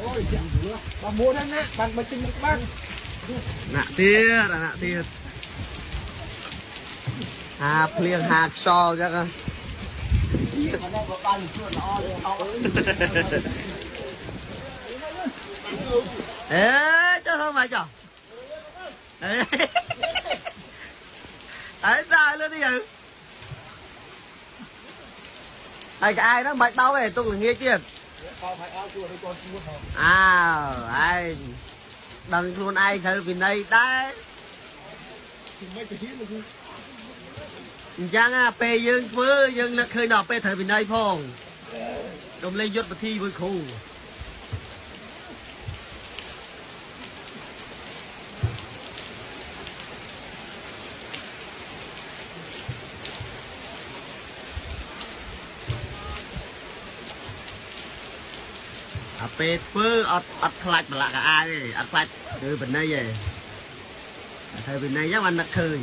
ôi bà mua đó nè bạn mà chinh một băng nạ tiệt hà liền hạt so ra con ê cho không phải cho ê ấy ra lên đi ừ ai đó mạch bao về tôi là nghe chưa à ai đừng luôn ai thử vì đây đấy chăng à pe dương với dương là khơi nọ pe thử vì đây phong đồng lên dốt thi với khu à pe phơ ọt khạch mà lại cả ai ọt khạch từ bên đây về thử vì đây chắc anh đã khơi